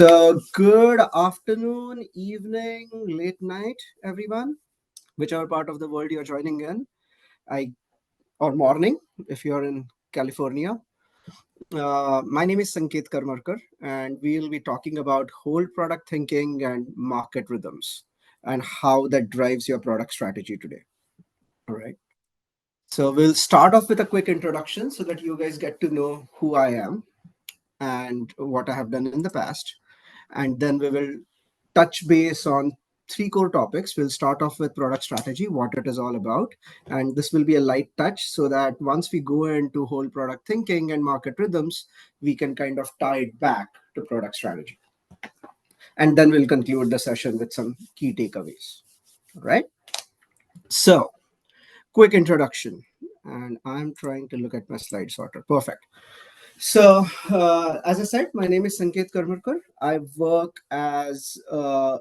So, good afternoon, evening, late night, everyone, whichever part of the world you're joining in, I or morning if you're in California. My name is Sanket Karmarka, and we'll be talking about whole product thinking and market rhythms and how that drives your product strategy today. All right. So, we'll start off with a quick introduction so that you guys get to know who I am and what I have done in the past. And then we will touch base on three core topics. We'll start off with product strategy, what it is all about. And this will be a light touch so that once we go into whole product thinking and market rhythms, we can kind of tie it back to product strategy. And then we'll conclude the session with some key takeaways. All right. So, quick introduction. And I'm trying to look at my slide sorter. Perfect. So, as I said, my name is Sanket Karmarkar. I work as a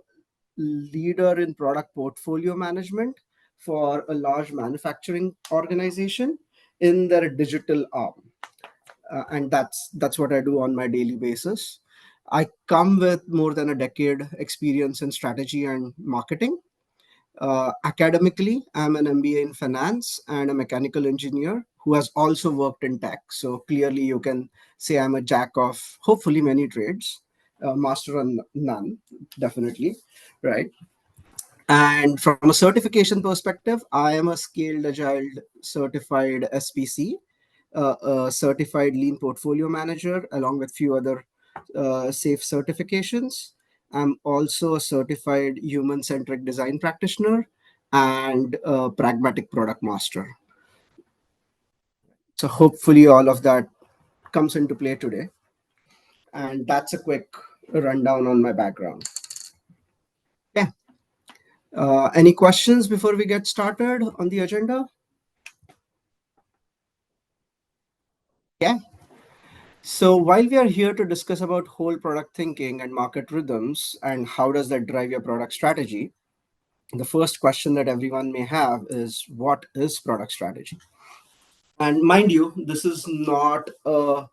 leader in product portfolio management for a large manufacturing organization in their digital arm. And that's what I do on my daily basis. I come with more than a decade experience in strategy and marketing. Academically, I'm an MBA in finance and a mechanical engineer who has also worked in tech. So clearly, you can say I'm a jack of hopefully many trades, master on none, definitely, right? And from a certification perspective, I am a Scaled Agile certified SPC, a certified Lean Portfolio Manager, along with few other SAFe certifications. I'm also a certified human-centric design practitioner and a pragmatic product master. So hopefully all of that comes into play today. And that's a quick rundown on my background. Yeah. Any questions before we get started on the agenda? Yeah. So while we are here to discuss about whole product thinking and market rhythms and how does that drive your product strategy, the first question that everyone may have is what is product strategy? And mind you, this is not a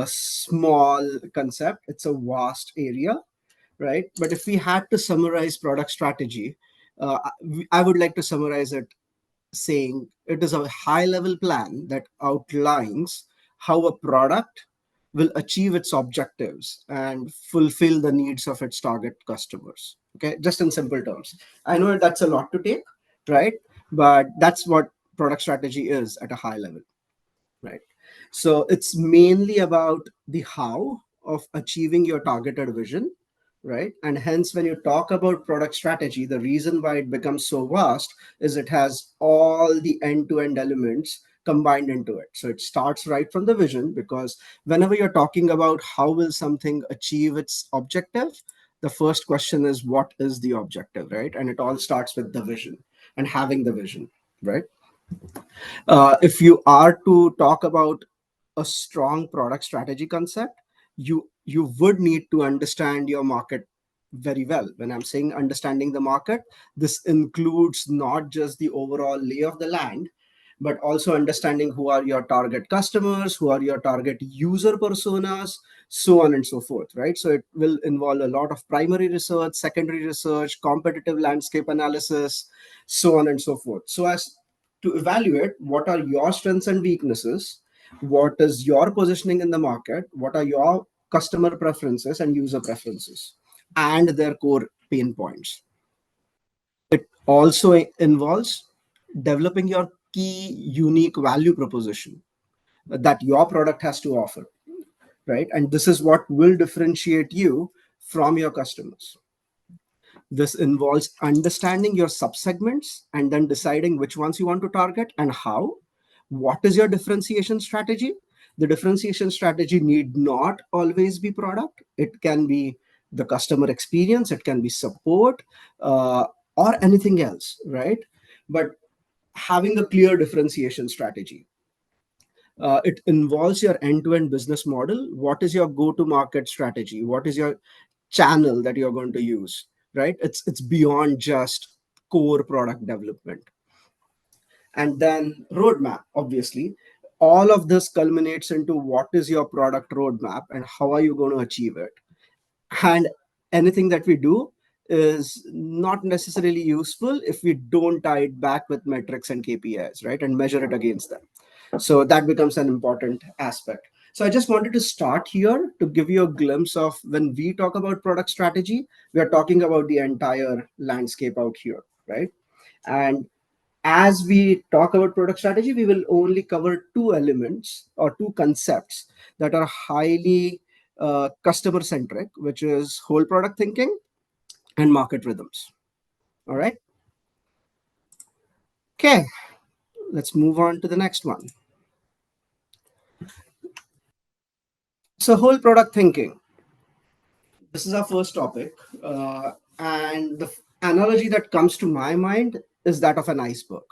small concept, it's a vast area, right? But if we had to summarize product strategy, I would like to summarize it saying it is a high level plan that outlines how a product will achieve its objectives and fulfill the needs of its target customers. Okay, just in simple terms. I know that's a lot to take, right? But that's what product strategy is at a high level, right? So it's mainly about the how of achieving your targeted vision, right? And hence, when you talk about product strategy, the reason why it becomes so vast is it has all the end-to-end elements combined into it. So it starts right from the vision, because whenever you're talking about how will something achieve its objective, the first question is what is the objective, right? And it all starts with the vision and having the vision, right? If you are to talk about a strong product strategy concept, you would need to understand your market very well. When I'm saying understanding the market, this includes not just the overall lay of the land, but also understanding who are your target customers, who are your target user personas, so on and so forth, right? So it will involve a lot of primary research, secondary research, competitive landscape analysis, so on and so forth, so as to evaluate what are your strengths and weaknesses, what is your positioning in the market, what are your customer preferences and user preferences, and their core pain points. It also involves developing your key unique value proposition that your product has to offer, right? And this is what will differentiate you from your customers. This involves understanding your subsegments and then deciding which ones you want to target and how. What is your differentiation strategy? The differentiation strategy need not always be product. It can be the customer experience, it can be support, or anything else, right? But having a clear differentiation strategy. It involves your end-to-end business model. What is your go-to-market strategy? What is your channel that you're going to use, right? It's beyond just core product development. And then roadmap, obviously. All of this culminates into what is your product roadmap and how are you going to achieve it. And anything that we do is not necessarily useful if we don't tie it back with metrics and KPIs, right? And measure it against them. So that becomes an important aspect. So I just wanted to start here to give you a glimpse of when we talk about product strategy, we are talking about the entire landscape out here, right? And as we talk about product strategy, we will only cover two elements or two concepts that are highly customer centric, which is whole product thinking and market rhythms. All right. Okay. Let's move on to the next one. So, whole product thinking. This is our first topic. And the analogy that comes to my mind is that of an iceberg,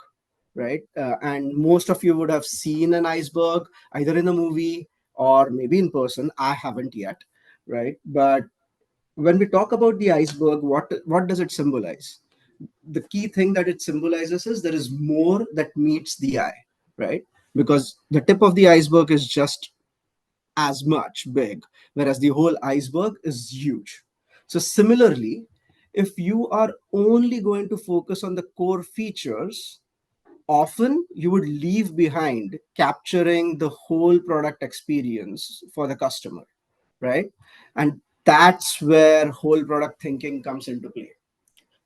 right? And most of you would have seen an iceberg either in a movie or maybe in person. I haven't yet, right? But when we talk about the iceberg, what does it symbolize? The key thing that it symbolizes is there is more that meets the eye, right? Because the tip of the iceberg is just as much big, whereas the whole iceberg is huge. So, similarly, if you are only going to focus on the core features, often you would leave behind capturing the whole product experience for the customer, right? And that's where whole product thinking comes into play.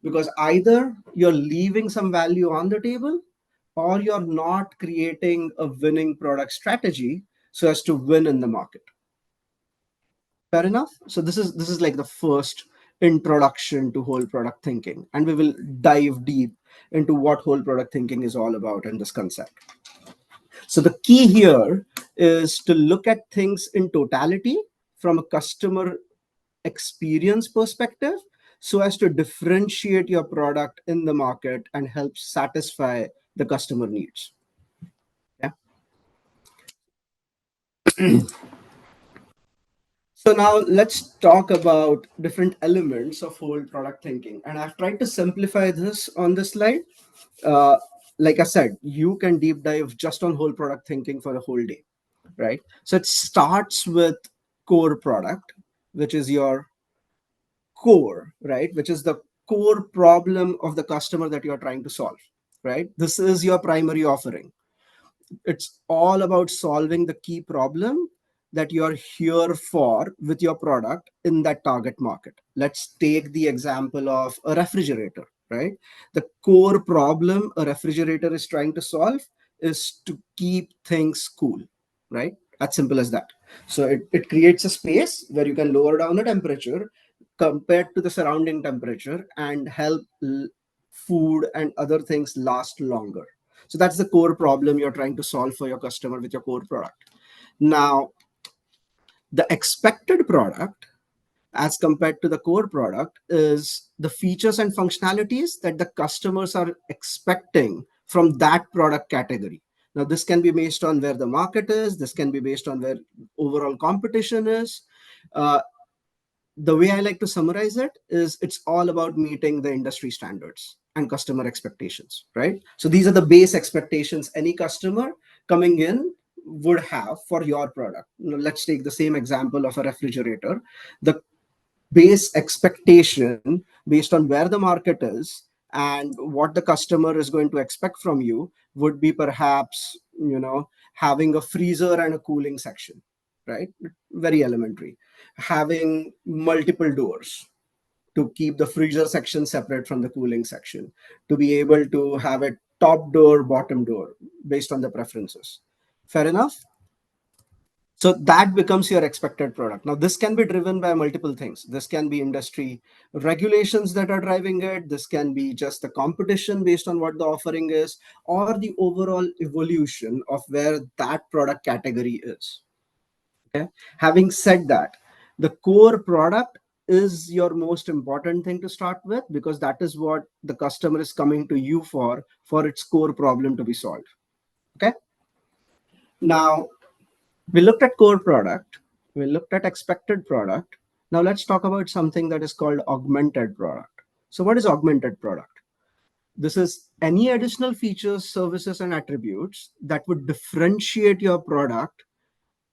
Because either you're leaving some value on the table or you're not creating a winning product strategy so as to win in the market. Fair enough. So this is like the first introduction to whole product thinking, and we will dive deep into what whole product thinking is all about and this concept. So the key here is to look at things in totality from a customer experience perspective so as to differentiate your product in the market and help satisfy the customer needs. Yeah. So now let's talk about different elements of whole product thinking. And I've tried to simplify this on this slide. Uh, like I said, you can deep dive just on whole product thinking for a whole day, right? So it starts with core product, which is your core, right? Which is the core problem of the customer that you're trying to solve, right? This is your primary offering. It's all about solving the key problem that you're here for with your product in that target market. Let's take the example of a refrigerator, right? The core problem a refrigerator is trying to solve is to keep things cool, right? As simple as that. So it creates a space where you can lower down the temperature compared to the surrounding temperature and help food and other things last longer. So that's the core problem you're trying to solve for your customer with your core product. Now, the expected product as compared to the core product is the features and functionalities that the customers are expecting from that product category. Now, this can be based on where the market is, this can be based on where overall competition is. Uh, the way I like to summarize it is it's all about meeting the industry standards and customer expectations, right? So these are the base expectations any customer coming in would have for your product. Let's take the same example of a refrigerator. The base expectation based on where the market is and what the customer is going to expect from you would be perhaps, having a freezer and a cooling section, right? Very elementary. Having multiple doors to keep the freezer section separate from the cooling section, to be able to have a top door, bottom door based on the preferences. Fair enough. So that becomes your expected product. Now, this can be driven by multiple things. This can be industry regulations that are driving it. This can be just the competition based on what the offering is, or the overall evolution of where that product category is. Okay. Having said that, the core product is your most important thing to start with because that is what the customer is coming to you for its core problem to be solved. Okay. Now, we looked at core product, we looked at expected product. Now let's talk about something that is called augmented product. So what is augmented product? This is any additional features, services, and attributes that would differentiate your product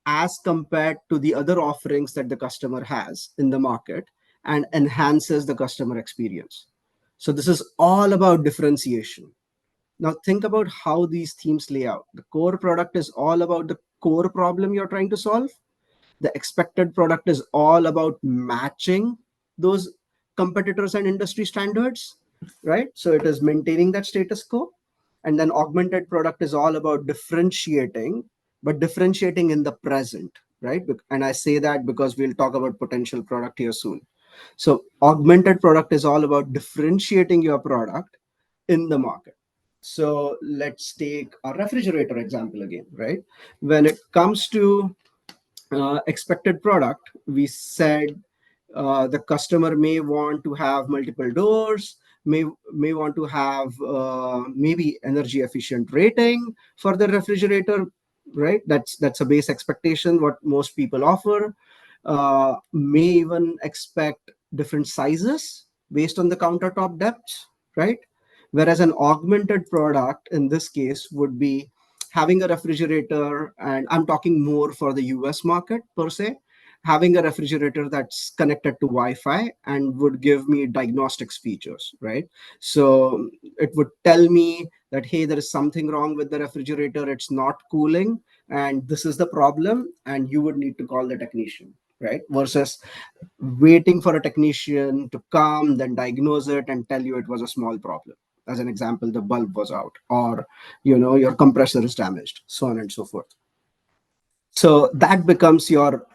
as compared to the other offerings that the customer has in the market and enhances the customer experience. So this is all about differentiation. Now think about how these themes lay out. The core product is all about the core problem you're trying to solve. The expected product is all about matching those competitors and industry standards, right? So it is maintaining that status quo. And then augmented product is all about differentiating, but differentiating in the present, right? And I say that because we'll talk about potential product here soon. So augmented product is all about differentiating your product in the market. So let's take a refrigerator example again, right? When it comes to expected product, we said the customer may want to have multiple doors, may want to have maybe energy efficient rating for the refrigerator, right? That's a base expectation what most people offer. May even expect different sizes based on the countertop depths, right? Whereas an augmented product in this case would be having a refrigerator, and I'm talking more for the US market per se, having a refrigerator that's connected to Wi-Fi and would give me diagnostics features, right? So it would tell me that, hey, there is something wrong with the refrigerator, it's not cooling, and this is the problem, and you would need to call the technician, right? Versus waiting for a technician to come, then diagnose it and tell you it was a small problem. As an example, the bulb was out, or your compressor is damaged, so on and so forth. So that becomes your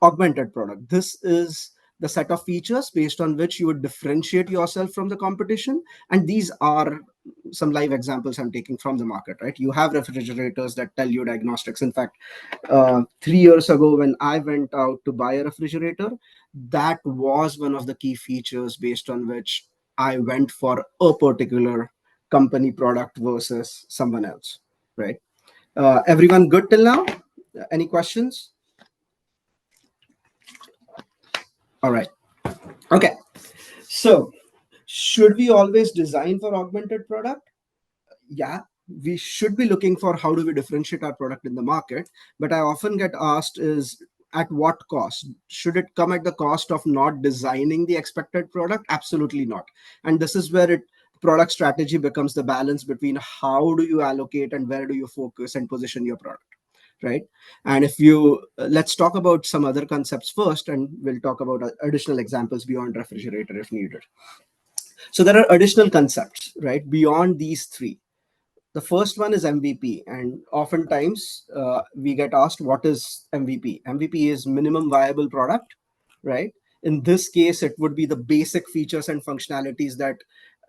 augmented product. This is the set of features based on which you would differentiate yourself from the competition. And these are some live examples I'm taking from the market, right? You have refrigerators that tell you diagnostics. In fact, 3 years ago, when I went out to buy a refrigerator, that was one of the key features based on which I went for a particular company product versus someone else, right? Everyone good till now? Any questions? All right. Okay. So, should we always design for augmented product? Yeah, we should be looking for how do we differentiate our product in the market. But I often get asked is at what cost? Should it come at the cost of not designing the expected product? Absolutely not. And this is where product strategy becomes the balance between how do you allocate and where do you focus and position your product, right? And if you let's talk about some other concepts first, and we'll talk about additional examples beyond refrigerator if needed. So there are additional concepts, right, beyond these three. The first one is MVP, and oftentimes we get asked, what is MVP? MVP is minimum viable product, right? In this case, it would be the basic features and functionalities that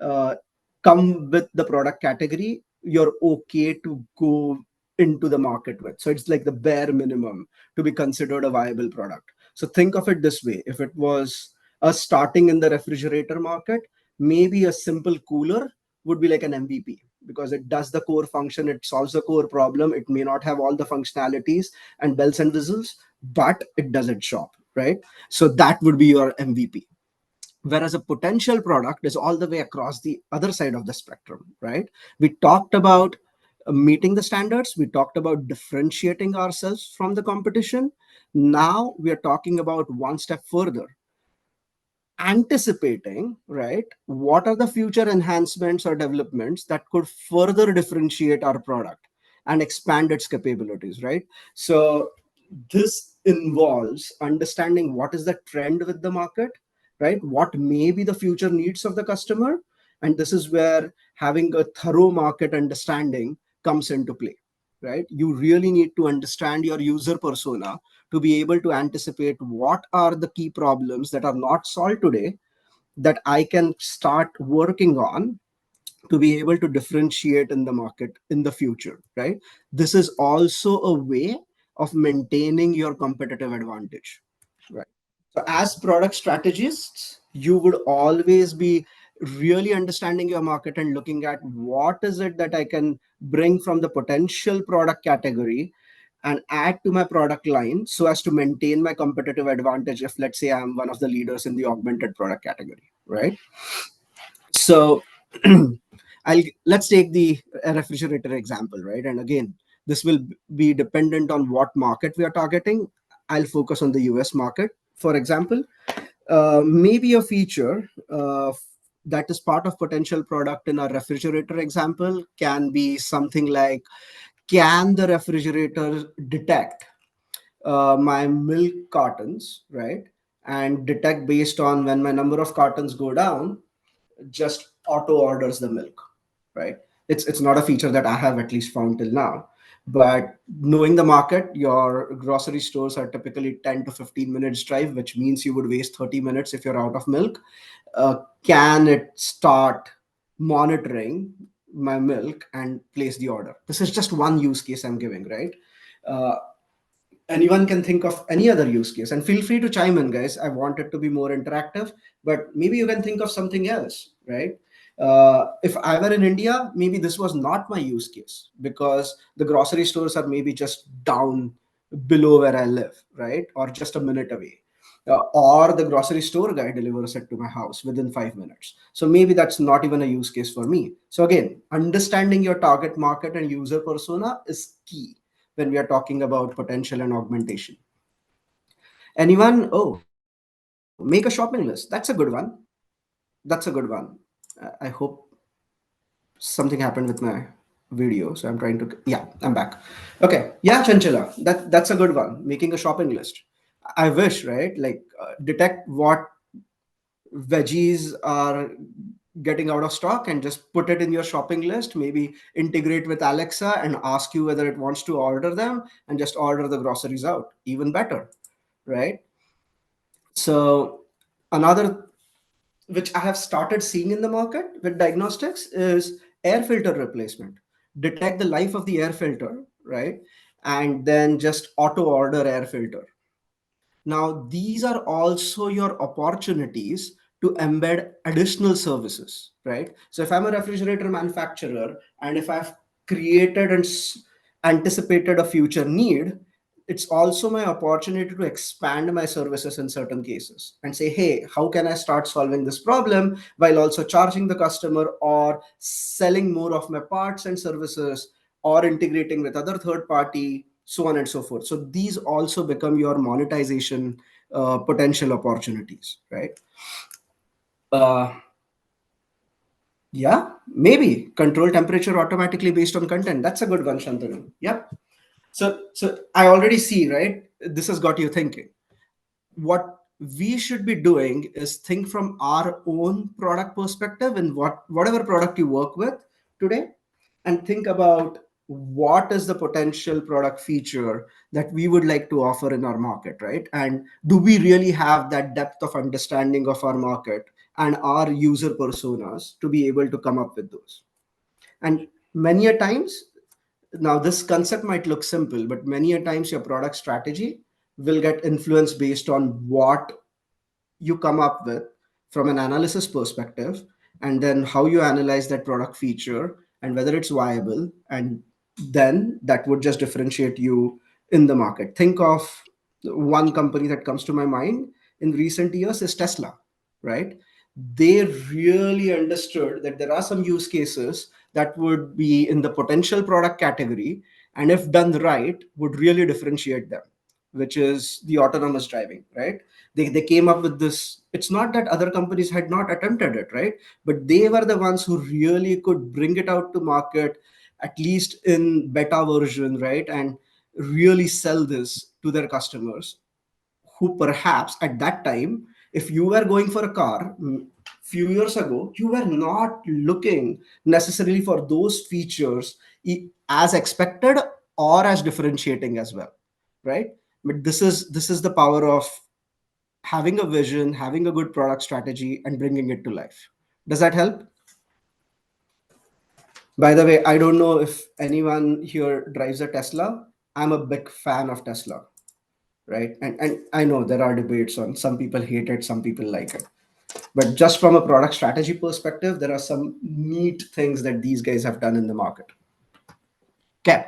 uh, come with the product category you're okay to go into the market with. So it's like the bare minimum to be considered a viable product. So think of it this way: if it was us starting in the refrigerator market, maybe a simple cooler would be like an MVP, because it does the core function, it solves the core problem. It may not have all the functionalities and bells and whistles, but it does its job, right? So that would be your MVP. Whereas a potential product is all the way across the other side of the spectrum, right? We talked about meeting the standards, we talked about differentiating ourselves from the competition. Now we are talking about one step further, anticipating, right, what are the future enhancements or developments that could further differentiate our product and expand its capabilities, right? So this involves understanding what is the trend with the market, right? What may be the future needs of the customer. And this is where having a thorough market understanding comes into play, right? You really need to understand your user persona to be able to anticipate what are the key problems that are not solved today that I can start working on to be able to differentiate in the market in the future, right? This is also a way of maintaining your competitive advantage, right? So as product strategists, you would always be really understanding your market and looking at what is it that I can bring from the potential product category and add to my product line so as to maintain my competitive advantage if, let's say, I'm one of the leaders in the augmented product category, right? So let's take the refrigerator example, right? And again, this will be dependent on what market we are targeting. I'll focus on the US market, for example. Maybe a feature that is part of potential product in our refrigerator example can be something like, can the refrigerator detect my milk cartons, right? And detect based on when my number of cartons go down, just auto orders the milk, right? It's not a feature that I have at least found till now. But knowing the market, your grocery stores are typically 10 to 15 minutes drive, which means you would waste 30 minutes if you're out of milk. Can it start monitoring my milk and place the order? This is just one use case I'm giving, right? Uh, Anyone can think of any other use case, and feel free to chime in, guys. I want it to be more interactive, but maybe you can think of something else, right? If I were in India, maybe this was not my use case because the grocery stores are maybe just down below where I live, right? Or just a minute away. Or the grocery store guy delivers it to my house within 5 minutes. So maybe that's not even a use case for me. So again, understanding your target market and user persona is key when we are talking about potential and augmentation. Anyone? Oh, make a shopping list. That's a good one. That's a good one. I hope something happened with my video. So I'm trying to, yeah, I'm back. Okay. Yeah, Chanchila. That's a good one. Making a shopping list. I wish, right? Like, detect what veggies are getting out of stock and just put it in your shopping list, maybe integrate with Alexa and ask you whether it wants to order them, and just order the groceries out. Even better, right? So another, which I have started seeing in the market with diagnostics, is air filter replacement. Detect the life of the air filter, right? And then just auto order air filter. Now, these are also your opportunities to embed additional services, right? So, if I'm a refrigerator manufacturer and if I've created and anticipated a future need, it's also my opportunity to expand my services in certain cases and say, hey, how can I start solving this problem while also charging the customer or selling more of my parts and services or integrating with other third party, so on and so forth. So these also become your monetization potential opportunities, right? uh, yeah, maybe control temperature automatically based on content. That's a good one, Shantanu. Yep. So I already see, right? This has got you thinking. What we should be doing is think from our own product perspective and whatever product you work with today, and think about what is the potential product feature that we would like to offer in our market, right? And do we really have that depth of understanding of our market and our user personas to be able to come up with those? And many a times, now this concept might look simple, but many a times your product strategy will get influenced based on what you come up with from an analysis perspective, and then how you analyze that product feature and whether it's viable, and then that would just differentiate you in the market. Think of one company that comes to my mind in recent years is Tesla, right? They really understood that there are some use cases that would be in the potential product category, and if done right would really differentiate them, which is the autonomous driving, right? They came up with this. It's not that other companies had not attempted it, right? But they were the ones who really could bring it out to market, at least in beta version, right? And really sell this to their customers, who perhaps at that time, if you were going for a car few years ago, you were not looking necessarily for those features as expected or as differentiating as well, right? But this is the power of having a vision, having a good product strategy, and bringing it to life. Does that help? By the way, I don't know if anyone here drives a Tesla. I'm a big fan of Tesla, right? And I know there are debates on, some people hate it, some people like it. But just from a product strategy perspective, there are some neat things that these guys have done in the market. Okay.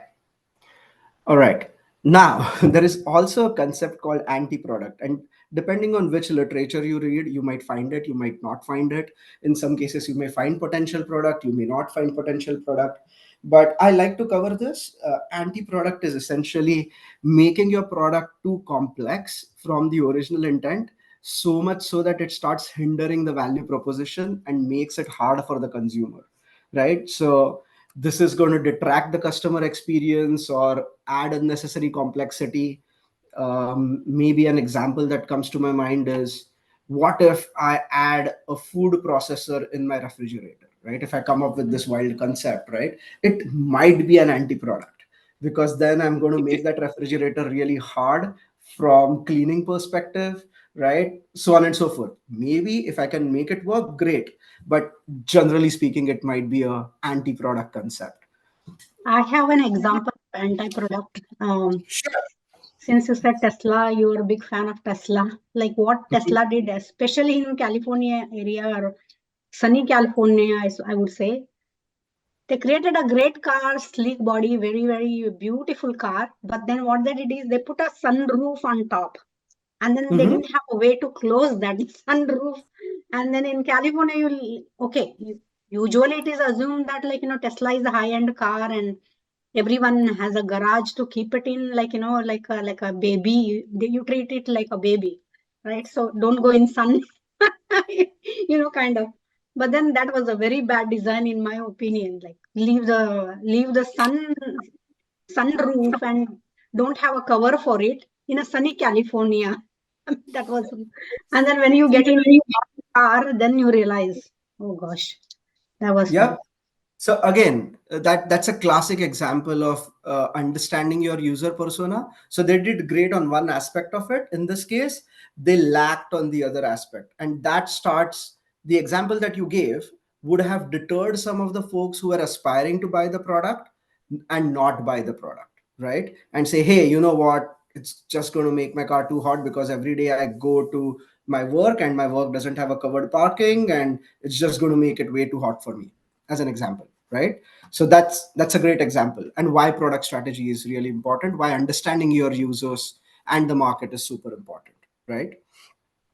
All right. Now, there is also a concept called anti product. And depending on which literature you read, you might find it, you might not find it. In some cases, you may find potential product, you may not find potential product. But I like to cover this. Anti product is essentially making your product too complex from the original intent, so much so that it starts hindering the value proposition and makes it hard for the consumer, right? So this is going to detract the customer experience or add unnecessary complexity. Maybe an example that comes to my mind is, what if I add a food processor in my refrigerator, right? If I come up with this wild concept, right, it might be an anti product, because then I'm going to make that refrigerator really hard from cleaning perspective, right? So on and so forth. Maybe if I can make it work, great. But generally speaking, it might be a anti product concept. I have an example of anti-product. Sure. Since you said Tesla, you're a big fan of Tesla. Like what Tesla did, especially in California area or sunny California, I would say, they created a great car, sleek body, very, very beautiful car. But then what they did is they put a sunroof on top. And then they Mm-hmm. didn't have a way to close that sunroof. And then in California, usually it is assumed that Tesla is a high-end car and everyone has a garage to keep it in, like a baby. You treat it like a baby, right? So don't go in sun, kind of. But then that was a very bad design in my opinion. Like leave the sunroof and don't have a cover for it in a sunny California. That was, and then when you get in car, then you realize, oh gosh, that was bad. Yep. So again, that's a classic example of understanding your user persona. So they did great on one aspect of it. In this case, they lacked on the other aspect, and that starts the example that you gave would have deterred some of the folks who are aspiring to buy the product and not buy the product, right? And say, hey, you know what? It's just going to make my car too hot because every day I go to my work and my work doesn't have a covered parking, and it's just going to make it way too hot for me, as an example, right? So that's a great example, and why product strategy is really important, why understanding your users and the market is super important, right?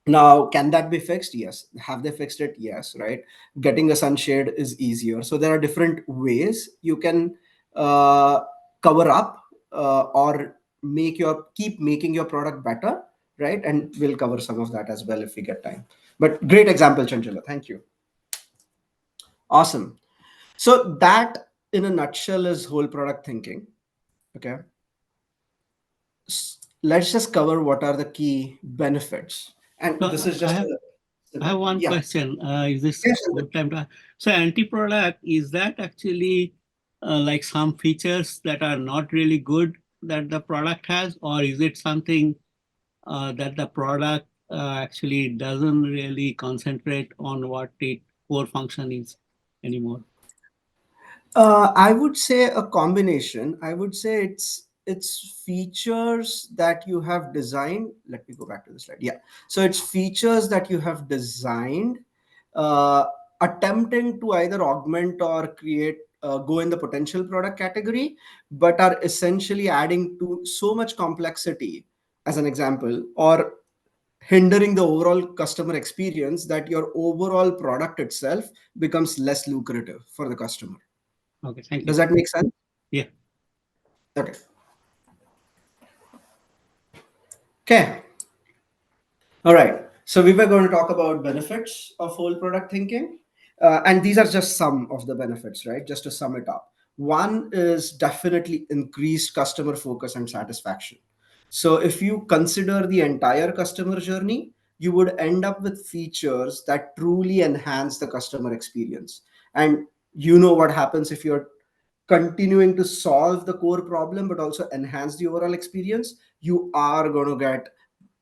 Now, can that be fixed? Yes. Have they fixed it? Yes, right? Getting a sunshade is easier. So there are different ways you can uh, cover up, or keep making your product better, right? And we'll cover some of that as well if we get time. But great example, Chanchula. Thank you. Awesome. So that, in a nutshell, is whole product thinking. Okay. Let's just cover what are the key benefits. And this So is I just have a I have snippet. one Yeah. question. Is this Yes. good time to? So anti-product, is that actually like some features that are not really good that the product has, or is it something that the product actually doesn't really concentrate on what its core function is anymore? I would say a combination. I would say it's features that you have designed. Let me go back to the slide. Yeah. So it's features that you have designed, uh, attempting to either augment or create, go in the potential product category, but are essentially adding to so much complexity, as an example, or hindering the overall customer experience that your overall product itself becomes less lucrative for the customer. Okay, thank Does you. that make sense? Yeah. Okay. Okay. All right. So we were going to talk about benefits of whole product thinking. And these are just some of the benefits, right? Just to sum it up. One is definitely increased customer focus and satisfaction. So if you consider the entire customer journey, you would end up with features that truly enhance the customer experience. And you know what happens if you're continuing to solve the core problem but also enhance the overall experience, you are going to get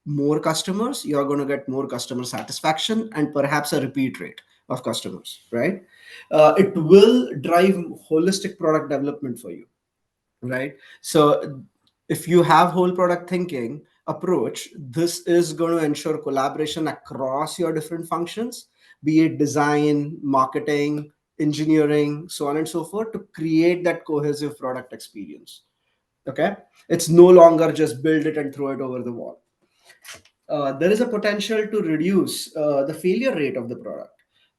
more customers, you're going to get more customer satisfaction and perhaps a repeat rate of customers, right? It will drive holistic product development for you, right? So if you have whole product thinking approach, this is going to ensure collaboration across your different functions, be it design, marketing, engineering, so on and so forth, to create that cohesive product experience. Okay. It's no longer just build it and throw it over the wall. There is a potential to reduce the failure rate of the product,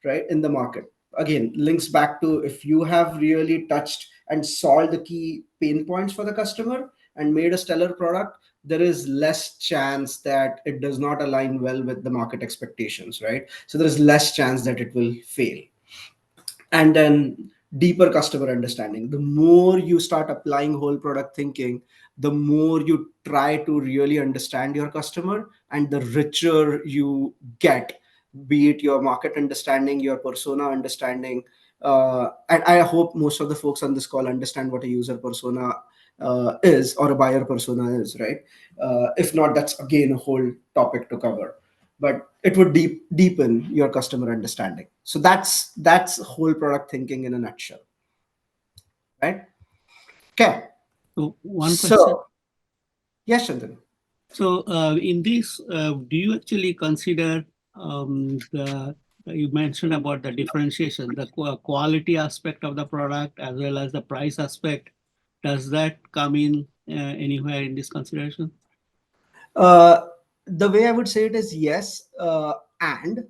right, in the market. Again, links back to, if you have really touched and solved the key pain points for the customer and made a stellar product, there is less chance that it does not align well with the market expectations, right? So there is less chance that it will fail. And then deeper customer understanding. The more you start applying whole product thinking, the more you try to really understand your customer, and the richer you get, be it your market understanding, your persona understanding. And I hope most of the folks on this call understand what a user persona is, or a buyer persona is, right? If not, that's again a whole topic to cover, but it would deepen your customer understanding. So that's whole product thinking in a nutshell, right? Okay. So one question. So yes, Chandran. So in this, do you actually consider the you mentioned about the differentiation, the quality aspect of the product as well as the price aspect? Does that come in anywhere in this consideration? uh, the way I would say it is yes, and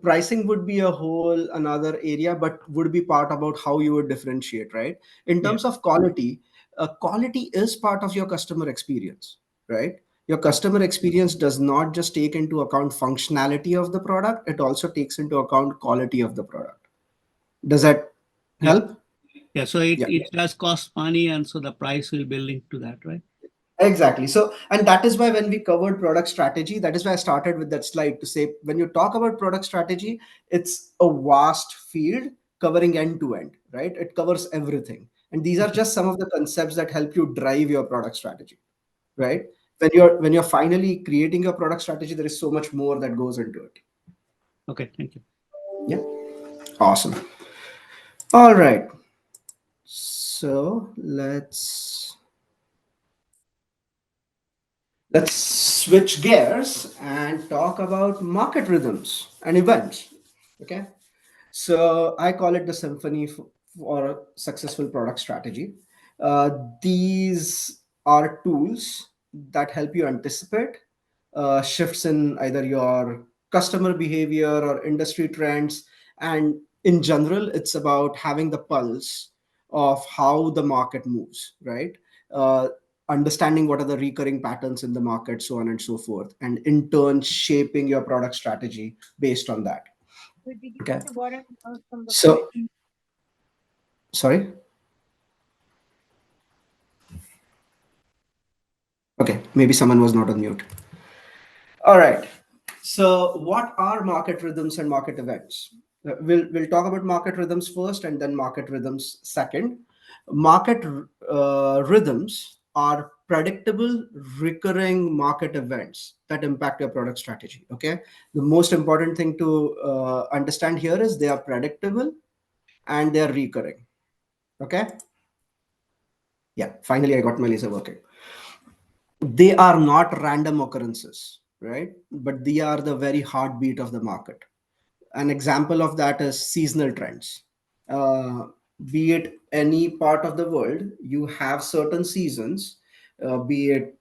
pricing would be a whole another area, but would be part about how you would differentiate, right? In Yeah. terms of quality, quality is part of your customer experience, right? Your customer experience does not just take into account functionality of the product; it also takes into account quality of the product. Does that Yeah. help? Yeah. So it, Yeah. it does cost money, and so the price will be linked to that, right? Exactly. So, and that is why when we covered product strategy, that is why I started with that slide to say when you talk about product strategy, it's a vast field covering end to end, right? It covers everything. And these are Okay. just some of the concepts that help you drive your product strategy, right? When you're finally creating your product strategy, there is so much more that goes into it. Okay. Thank you. Yeah. Awesome. All right. So let's switch gears and talk about market rhythms and events. Okay. So I call it the symphony for a successful product strategy. Uh, these are tools that help you anticipate shifts in either your customer behavior or industry trends. And in general, it's about having the pulse of how the market moves, right? Uh, Understanding what are the recurring patterns in the market, so on and so forth, and in turn shaping your product strategy based on that. Okay. So, sorry. Okay, maybe someone was not on mute. All right. So, what are market rhythms and market events? We'll talk about market rhythms first, and then market rhythms second. Market rhythms are predictable, recurring market events that impact your product strategy. Okay. The most important thing to understand here is they are predictable and they are recurring. Okay. Yeah. Finally, I got my laser working. They are not random occurrences, right? But they are the very heartbeat of the market. An example of that is seasonal trends. Uh, be it any part of the world, you have certain seasons, be it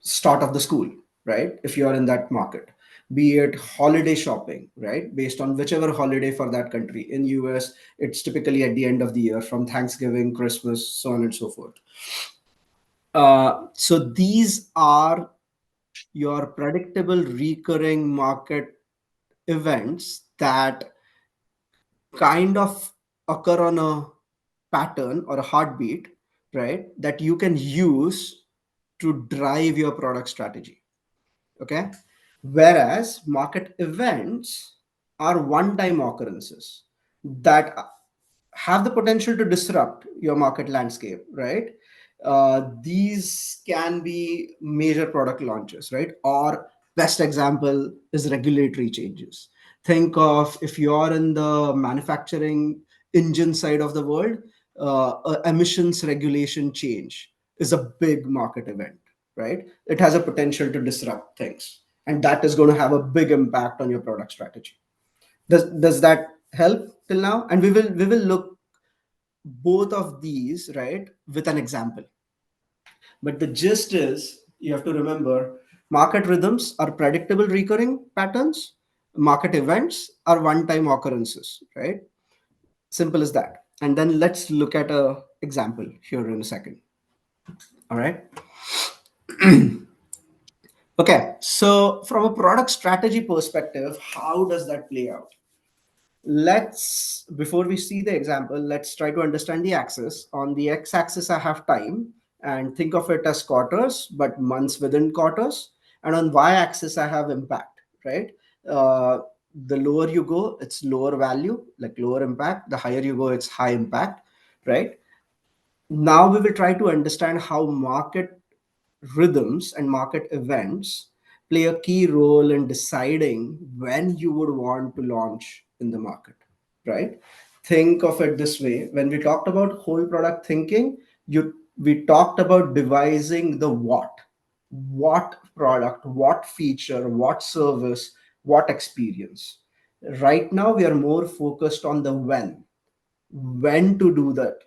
start of the school, right? If you are in that market, be it holiday shopping, right? Based on whichever holiday for that country. In US, it's typically at the end of the year, from Thanksgiving, Christmas, so on and so forth. So these are your predictable recurring market events that kind of occur on a pattern or a heartbeat, right? That you can use to drive your product strategy. Okay. Whereas market events are one time occurrences that have the potential to disrupt your market landscape, right? These can be major product launches, right? Or best example is regulatory changes. Think of if you're in the manufacturing engine side of the world, emissions regulation change is a big market event, right? It has a potential to disrupt things, and that is going to have a big impact on your product strategy. Does that help till now? And we will look both of these, right, with an example. But the gist is you have to remember market rhythms are predictable recurring patterns, market events are one time occurrences, right? Simple as that. And then let's look at a example here in a second. All right. Okay, so from a product strategy perspective, how does that play out? Let's, before we see the example, let's try to understand the axis. On the x-axis, I have time, and think of it as quarters, but months within quarters. And on y-axis, I have impact, right? Uh, the lower you go, it's lower value, like lower impact. The higher you go, it's high impact, right? Now we will try to understand how market rhythms and market events play a key role in deciding when you would want to launch in the market, right? Think of it this way. When we talked about whole product thinking, we talked about devising the what product, what feature, what service, what experience. Right now we are more focused on the when to do that,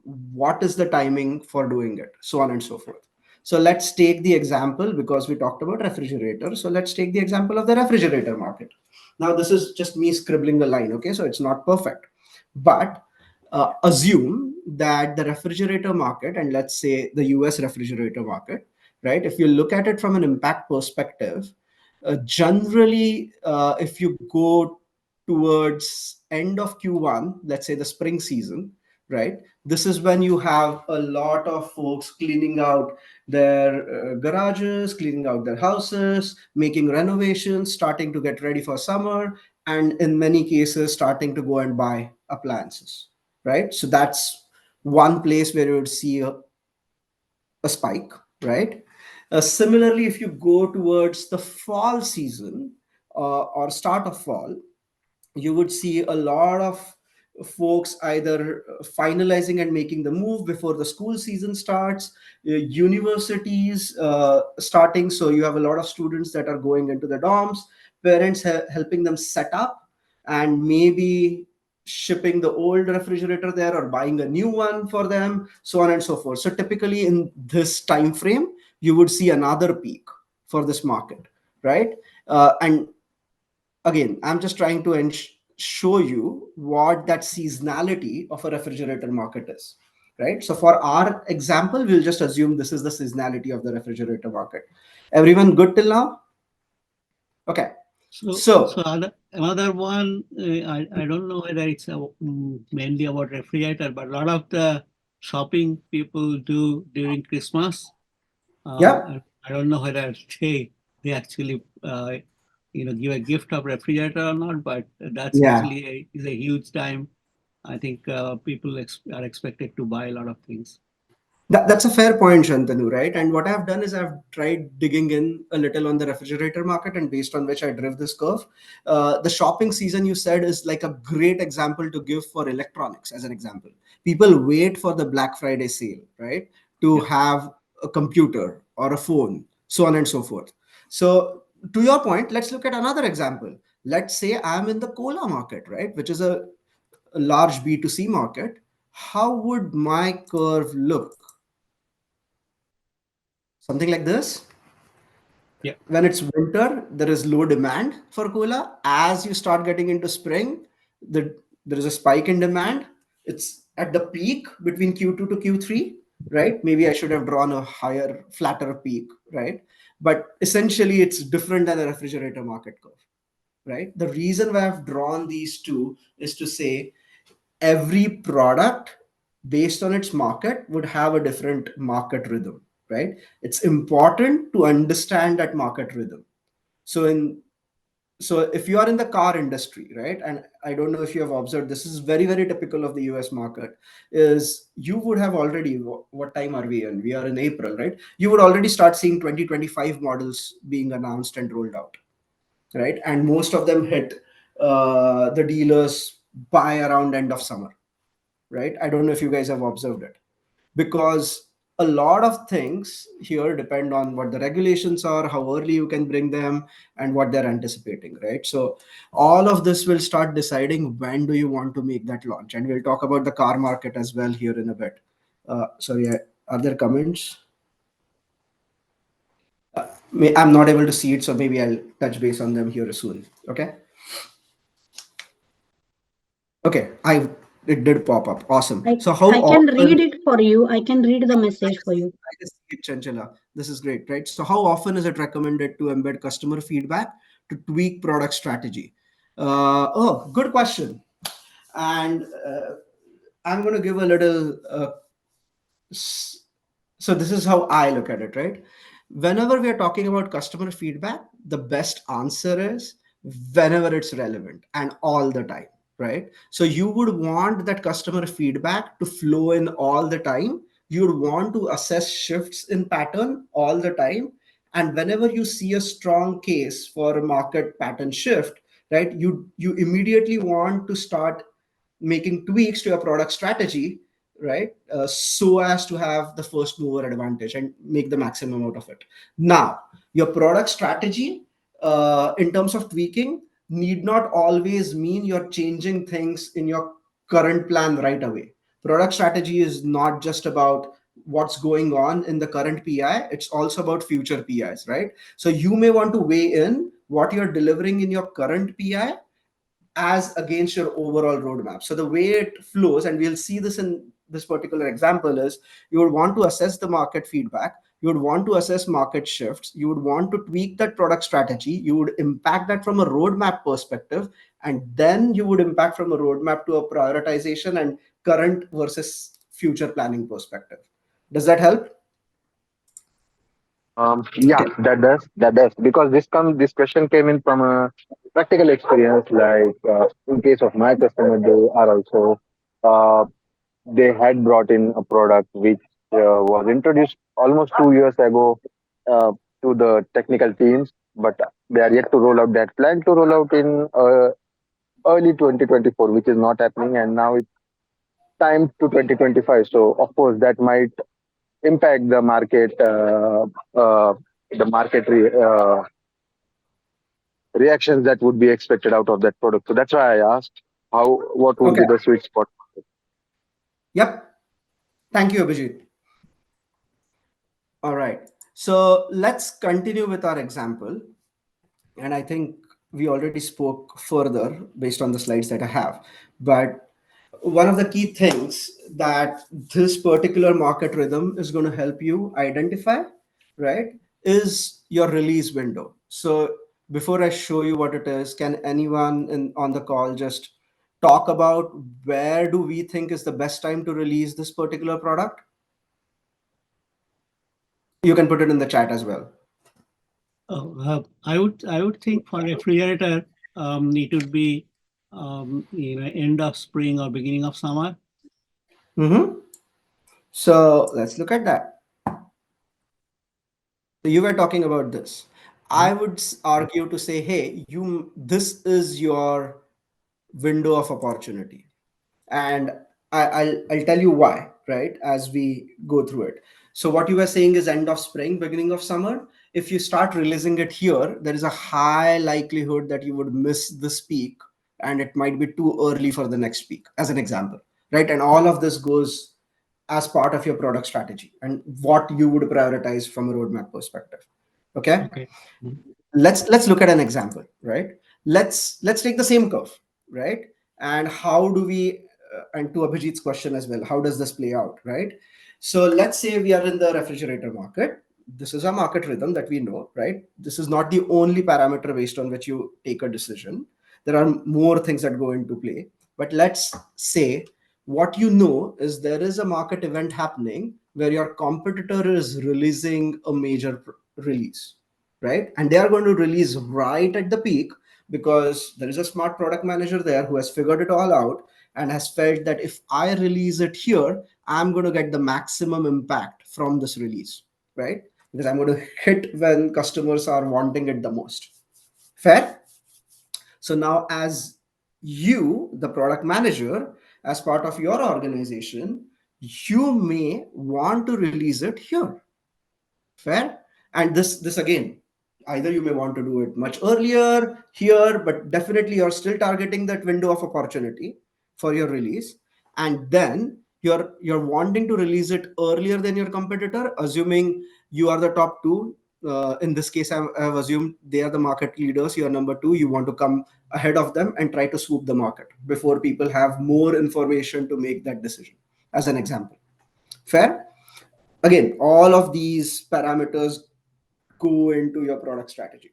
what is the timing for doing it, so on and so forth. So let's take the example, because we talked about refrigerator, so let's take the example of the refrigerator market. Now this is just me scribbling a line, okay, so it's not perfect, but assume that the refrigerator market, and let's say the US refrigerator market, right? If you look at it from an impact perspective, generally, if you go towards end of Q1, let's say the spring season, right? This is when you have a lot of folks cleaning out their garages, cleaning out their houses, making renovations, starting to get ready for summer, and in many cases, starting to go and buy appliances, right? So that's one place where you would see a spike, right? Similarly, if you go towards the fall season or start of fall, you would see a lot of folks either finalizing and making the move before the school season starts, universities starting. So you have a lot of students that are going into the dorms, parents helping them set up, and maybe shipping the old refrigerator there or buying a new one for them, so on and so forth. So typically in this time frame, you would see another peak for this market, right? And again, I'm just trying to show you what that seasonality of a refrigerator market is, right? So for our example, we'll just assume this is the seasonality of the refrigerator market. Everyone good till now? Okay. So So another one, I don't know whether it's mainly about refrigerator, but a lot of the shopping people do during Christmas. yeah, I don't know whether they actually give a gift of refrigerator or not, but that's yeah. actually is a huge time. I think people are expected to buy a lot of things. That's a fair point, Shantanu, right? And what I've done is I've tried digging in a little on the refrigerator market, and based on which I drove this curve. The shopping season you said is like a great example to give for electronics, as an example. People wait for the Black Friday sale, right? To Yeah. have a computer or a phone, so on and so forth. So, to your point, let's look at another example. Let's say I'm in the cola market, right? Which is a large B2C market. How would my curve look? Something like this. Yeah. When it's winter, there is low demand for cola. As you start getting into spring, there is a spike in demand. It's at the peak between Q2 to Q3, right? Maybe I should have drawn a higher, flatter peak, right? But essentially, it's different than a refrigerator market curve, right? The reason why I've drawn these two is to say every product based on its market would have a different market rhythm, right? It's important to understand that market rhythm. So in so if you are in the car industry, right, and I don't know if you have observed, this is very very typical of the US market, is you would have already, what time are we in? We are in April, right? You would already start seeing 2025 models being announced and rolled out, right? And most of them hit the dealers by around end of summer, right? I don't know if you guys have observed it, because a lot of things here depend on what the regulations are, how early you can bring them, and what they're anticipating, right? So all of this will start deciding when do you want to make that launch, and we'll talk about the car market as well here in a bit. Sorry, are there comments? I'm not able to see it, so maybe I'll touch base on them here soon. Okay. Okay, I It did pop up. Awesome. I So how I can often? read it for you. I can read the message for you. I just see it, Chanchala. This is great, right? So how often is it recommended to embed customer feedback to tweak product strategy? Oh, good question. And I'm going to give a little so this is how I look at it, right? Whenever we are talking about customer feedback, the best answer is whenever it's relevant and all the time, right? So you would want that customer feedback to flow in all the time. You would want to assess shifts in pattern all the time. And whenever you see a strong case for a market pattern shift, right, you immediately want to start making tweaks to your product strategy, right, so as to have the first mover advantage and make the maximum out of it. Now your product strategy, in terms of tweaking, need not always mean you're changing things in your current plan right away. Product strategy is not just about what's going on in the current pi, it's also about future pis, right? So you may want to weigh in what you're delivering in your current pi as against your overall roadmap. So the way it flows, and we'll see this in this particular example, is you would want to assess the market feedback, you would want to assess market shifts, you would want to tweak that product strategy, you would impact that from a roadmap perspective, and then you would impact from a roadmap to a prioritization and current versus future planning perspective. Does that help? Yeah, Okay. that does, because this question came in from a practical experience. Like in case of my customer, they are also uh, they had brought in a product which was introduced almost 2 years ago uh, to the technical teams, but they are yet to roll out that plan to roll out in early 2024, which is not happening, and now it's time to 2025. So of course that might impact uh, the market reactions that would be expected out of that product. So that's why I asked what would Okay. be the sweet spot. Yep. Thank you, Abhijit. All right. So let's continue with our example. And I think we already spoke further based on the slides that I have. But one of the key things that this particular market rhythm is going to help you identify, right, is your release window. So before I show you what it is, can anyone on the call just talk about where do we think is the best time to release this particular product? You can put it in the chat as well. I would think for refrigerator, it would be end of spring or beginning of summer. Mm-hmm. So let's look at that. So you were talking about this. I would argue to say, hey, this is your window of opportunity, and I'll tell you why, right? As we go through it. So what you were saying is end of spring, beginning of summer. If you start releasing it here, there is a high likelihood that you would miss this peak, and it might be too early for the next peak, as an example, right? And all of this goes as part of your product strategy and what you would prioritize from a roadmap perspective. Okay, Okay. Mhm. let's look at an example, right? Let's take the same curve, right? And how do we and to Abhijit's question as well, how does this play out, right? So let's say we are in the refrigerator market. This is a market rhythm that we know, right? This is not the only parameter based on which you take a decision. There are more things that go into play, but let's say what you know is there is a market event happening where your competitor is releasing a major release, right? And they are going to release right at the peak because there is a smart product manager there who has figured it all out and has felt that if I release it here, I'm going to get the maximum impact from this release, right? Because I'm going to hit when customers are wanting it the most. Fair? So now, as you, the product manager, as part of your organization, you may want to release it here. Fair? And this again, either you may want to do it much earlier here, but definitely you're still targeting that window of opportunity for your release. And then you're wanting to release it earlier than your competitor, assuming you are the top two. in this case, I've assumed they are the market leaders, you are number two, you want to come ahead of them and try to swoop the market before people have more information to make that decision, as an example. Fair? Again, all of these parameters go into your product strategy.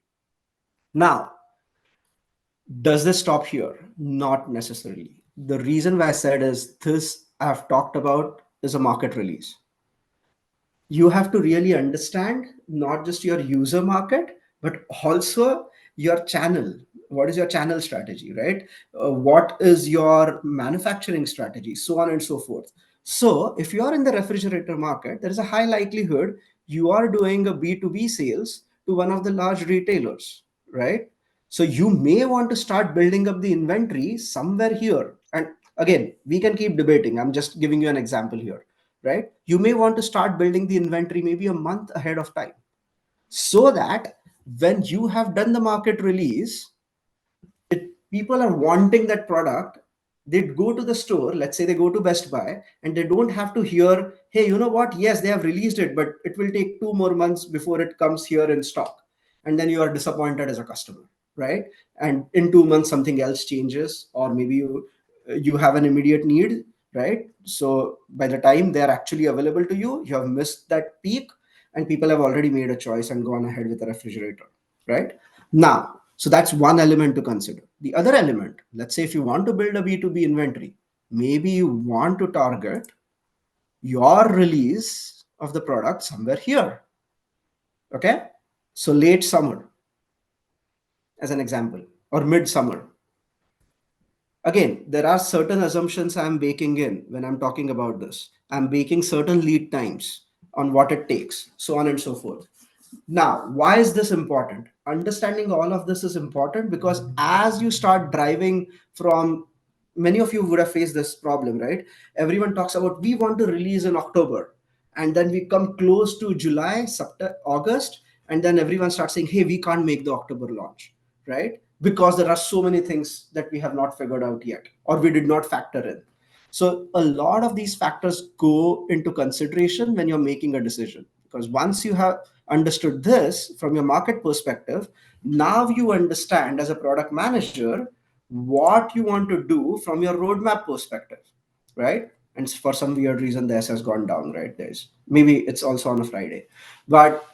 Now, does this stop here? Not necessarily. The reason why I said is this I've talked about is a market release. You have to really understand not just your user market, but also your channel. What is your channel strategy, right? What is your manufacturing strategy, so on and so forth. So if you are in the refrigerator market, there is a high likelihood you are doing a B2B sales to one of the large retailers, right? So you may want to start building up the inventory somewhere here. And again, we can keep debating, I'm just giving you an example here, right? You may want to start building the inventory maybe a month ahead of time, so that when you have done the market release, people are wanting that product, they go to the store, let's say they go to Best Buy, and they don't have to hear, hey, you know what, yes, they have released it, but it will take 2 more months before it comes here in stock. And then you are disappointed as a customer, right? And in 2 months something else changes, or maybe you have an immediate need, right? So by the time they're actually available to you, you have missed that peak, and people have already made a choice and gone ahead with a refrigerator, right? Now, so that's one element to consider. The other element, let's say if you want to build a B2B inventory, maybe you want to target your release of the product somewhere here. Okay. So late summer, as an example, or mid-summer. Again, there are certain assumptions I'm baking in when I'm talking about this. I'm baking certain lead times on what it takes, so on and so forth. Now, why is this important? Understanding all of this is important because as you start driving from, many of you would have faced this problem, right? Everyone talks about we want to release in October, and then we come close to July, September, August, and then everyone starts saying, hey, we can't make the October launch, right? Because there are so many things that we have not figured out yet, or we did not factor in. So a lot of these factors go into consideration when you're making a decision, because once you have understood this from your market perspective, now you understand as a product manager what you want to do from your roadmap perspective, right? And for some weird reason, this has gone down, right? There's maybe it's also on a Friday, but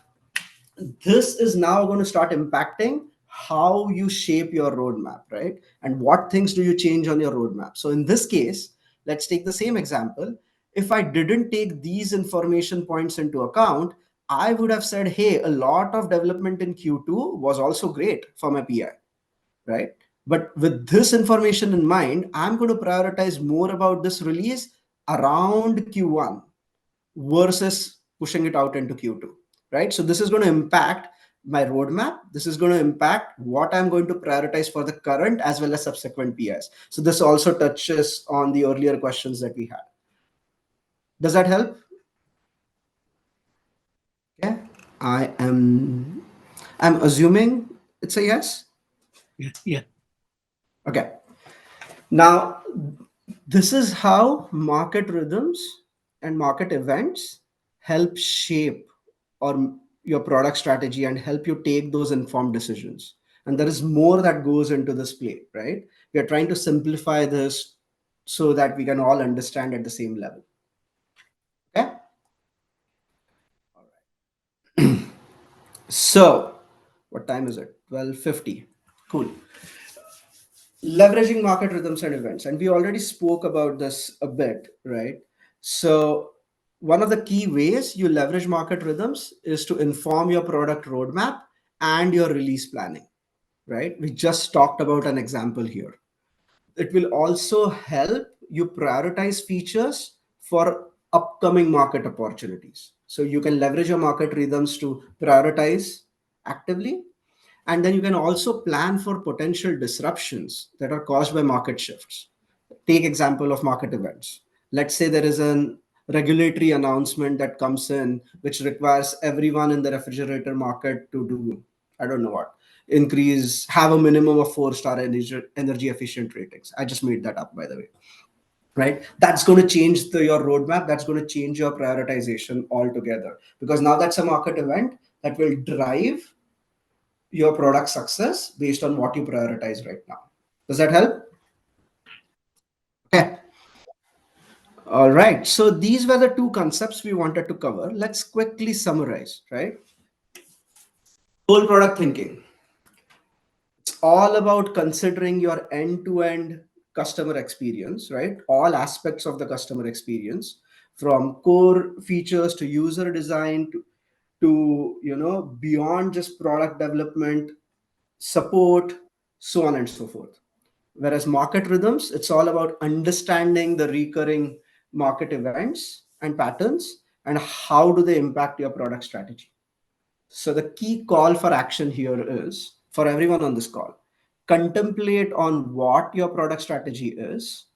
this is now going to start impacting how you shape your roadmap, right? And what things do you change on your roadmap? So in this case, let's take the same example. If I didn't take these information points into account, I would have said, hey, a lot of development in Q2 was also great for my PI, right? But with this information in mind, I'm going to prioritize more about this release around Q1 versus pushing it out into Q2, right? So this is going to impact my roadmap. This is going to impact what I'm going to prioritize for the current as well as subsequent PIs. So this also touches on the earlier questions that we had. Does that help? Yeah, I'm assuming it's a yes. Yeah, yeah. Okay. Now, this is how market rhythms and market events help shape or your product strategy and help you take those informed decisions. And there is more that goes into this play, right? We are trying to simplify this so that we can all understand at the same level. Okay. So, what time is it? 12:50. Cool. Leveraging market rhythms and events, and we already spoke about this a bit, right? So one of the key ways you leverage market rhythms is to inform your product roadmap and your release planning, right? We just talked about an example here. It will also help you prioritize features for upcoming market opportunities, so you can leverage your market rhythms to prioritize actively, and then you can also plan for potential disruptions that are caused by market shifts. Take example of market events. Let's say there is an regulatory announcement that comes in which requires everyone in the refrigerator market to do, I don't know what, increase, have a minimum of 4-star energy efficient ratings. I just made that up, by the way, right? That's going to change your roadmap. That's going to change your prioritization altogether, because now that's a market event that will drive your product success based on what you prioritize right now. Does that help? Okay. All right. So these were the two concepts we wanted to cover. Let's quickly summarize, right? Whole product thinking. It's all about considering your end-to-end customer experience, right? All aspects of the customer experience, from core features to user design to beyond just product development, support, so on and so forth. Whereas market rhythms, it's all about understanding the recurring market events and patterns and how do they impact your product strategy. So the key call for action here is for everyone on this call, contemplate on what your product strategy is.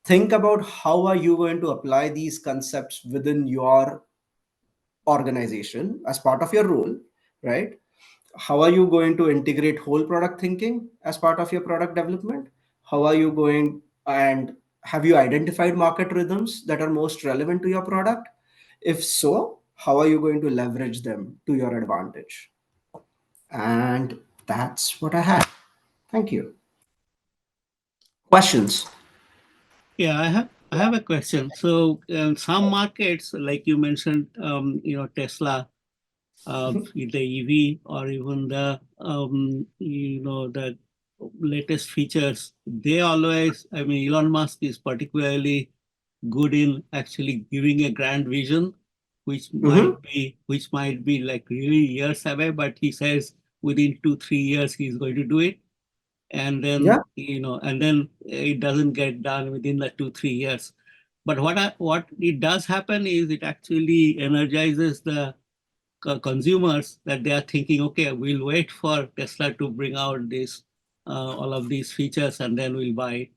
Think about how are you going to apply these concepts within your organization as part of your role, right? How are you going to integrate whole product thinking as part of your product development? How are you going, and have you identified market rhythms that are most relevant to your product? If so, how are you going to leverage them to your advantage? And that's what I had. Thank you. Questions? Yeah, I have a question. So some markets, like you mentioned, Tesla, the EV, or even the latest features, they always, I mean, Elon Musk is particularly good in actually giving a grand vision, Mm-hmm. which might be like really years away, but he says within 2 3 years he's going to do it, and Yeah. then it doesn't get done within the 2 3 years. But what it does happen is it actually energizes the consumers, that they are thinking, okay, we'll wait for Tesla to bring out this all of these features and then we'll buy it.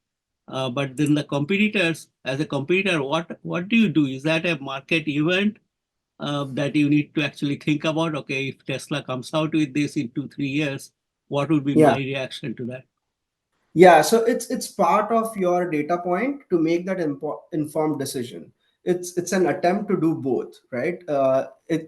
But then the competitors, as a competitor, what do you do? Is that a market event that you need to actually think about? Okay, if Tesla comes out with this in 2 3 years, what would be Yeah. my reaction to that? Yeah, so it's part of your data point to make that informed decision. It's an attempt to do both, right?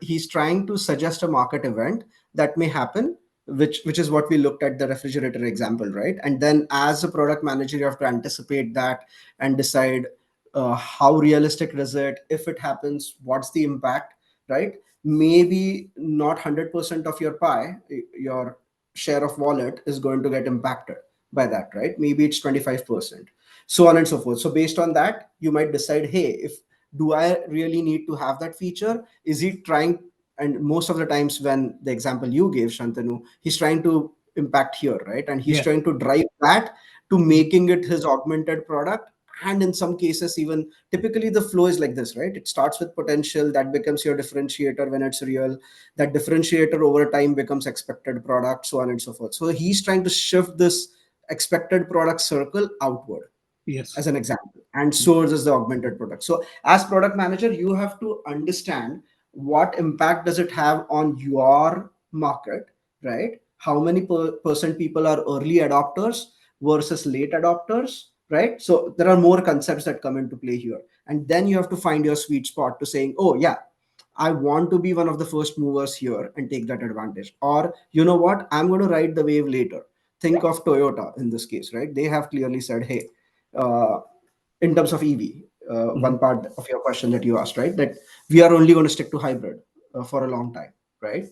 He's trying to suggest a market event that may happen, which is what we looked at the refrigerator example, right? And then as a product manager, you have to anticipate that and decide how realistic is it. If it happens, what's the impact, right? Maybe not 100% of your pie, your share of wallet is going to get impacted by that, right? Maybe it's 25%, so on and so forth. So based on that, you might decide, hey, if do I really need to have that feature? Is he trying? And most of the times, when the example you gave, Shantanu, he's trying to impact here, right? And he's Yeah. trying to drive that to making it his augmented product. And in some cases, even typically the flow is like this, right? It starts with potential that becomes your differentiator when it's real. That differentiator over time becomes expected product, so on and so forth. So he's trying to shift this expected product circle outward, as Yes. an example, and source is the augmented product. So as product manager, you have to understand what impact does it have on your market, right? How many percent people are early adopters versus late adopters, right? So there are more concepts that come into play here, and then you have to find your sweet spot to saying, oh yeah, I want to be one of the first movers here and take that advantage. Or, you know what, I'm going to ride the wave later. Think of Toyota in this case, right? They have clearly said, hey, uh, in terms of EV, Mhm. one part of your question that you asked, right? That we are only going to stick to hybrid for a long time, right?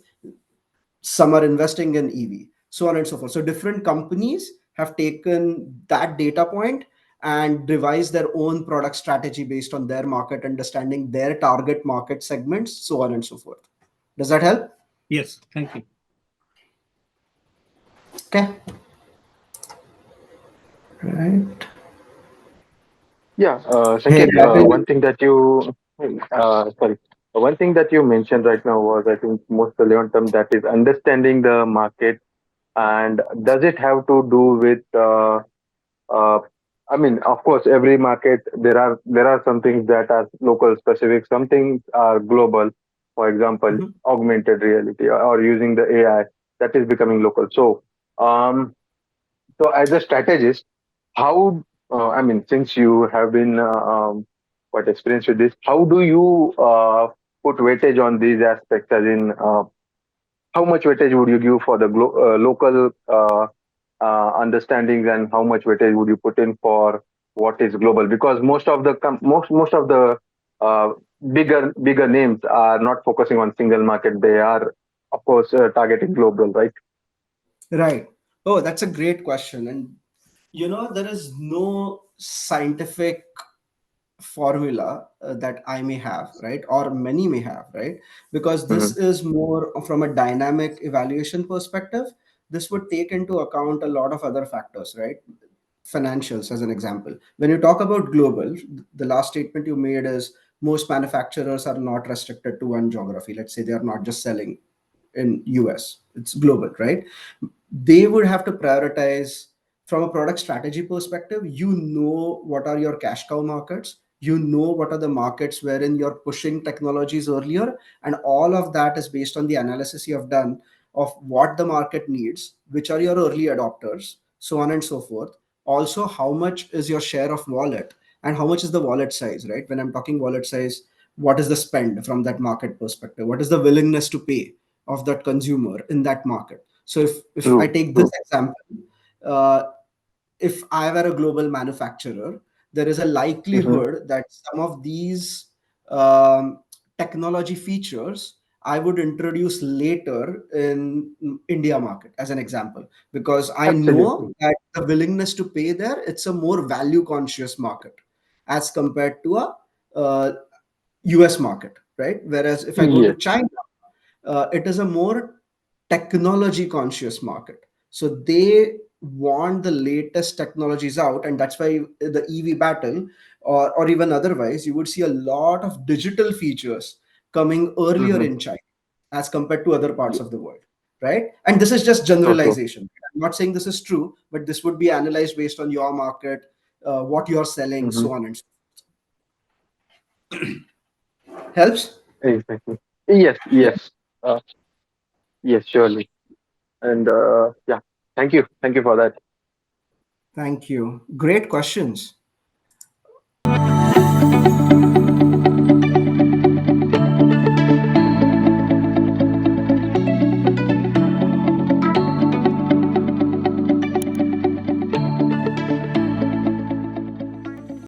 Some are investing in EV, so on and so forth. So different companies have taken that data point and devised their own product strategy based on their market understanding, their target market segments, so on and so forth. Does that help? Yes, thank you. Okay. Right. Yeah, Hey, Sanket, one thing that you, sorry, one thing that you mentioned right now was, I think, most relevant term, that is understanding the market. And does it have to do with, uh, I mean, of course, every market, there are some things that are local specific, some things are global. For example, Mhm. augmented reality, or using the AI, that is becoming local. Um, so as a strategist, how, I mean, since you have been quite experienced with this, how do you put weightage on these aspects? As in, how much weightage would you give for the local understandings, and how much weightage would you put in for what is global? Because most of the uh, bigger names are not focusing on single market. They are, of course, targeting global, right? Right. Oh, that's a great question. And there is no scientific formula that I may have, right? Or many may have, right? Because Mm-hmm. this is more from a dynamic evaluation perspective. This would take into account a lot of other factors, right? Financials, as an example. When you talk about global, the last statement you made is most manufacturers are not restricted to one geography. Let's say they are not just selling in US, it's global, right? They would have to prioritize from a product strategy perspective. What are your cash cow markets, what are the markets wherein you're pushing technologies earlier, and all of that is based on the analysis you have done of what the market needs, which are your early adopters, so on and so forth. Also, how much is your share of wallet, and how much is the wallet size, right? When I'm talking wallet size, what is the spend from that market perspective, what is the willingness to pay of that consumer in that market. So if I True, take this true. example, uh, if I were a global manufacturer, there is a Mm-hmm. likelihood that some of these um, technology features I would introduce later in India market, as an example, because I know Absolutely. that the willingness to pay there, it's a more value conscious market as compared to a US market, right? Whereas if I go to Yes. China, it is a more technology conscious market. So they want the latest technologies out, and that's why the EV battle, or even otherwise, you would see a lot of digital features coming earlier Mm-hmm. in China as compared to other parts of the world, right? And this is just So true. generalization. I'm not saying this is true, but this would be analyzed based on your market, what you're selling, Mm-hmm. so on and so forth. Helps? Exactly. Yes, Yeah. yes, yes, surely. And yeah, thank you for that. Thank you. Great questions.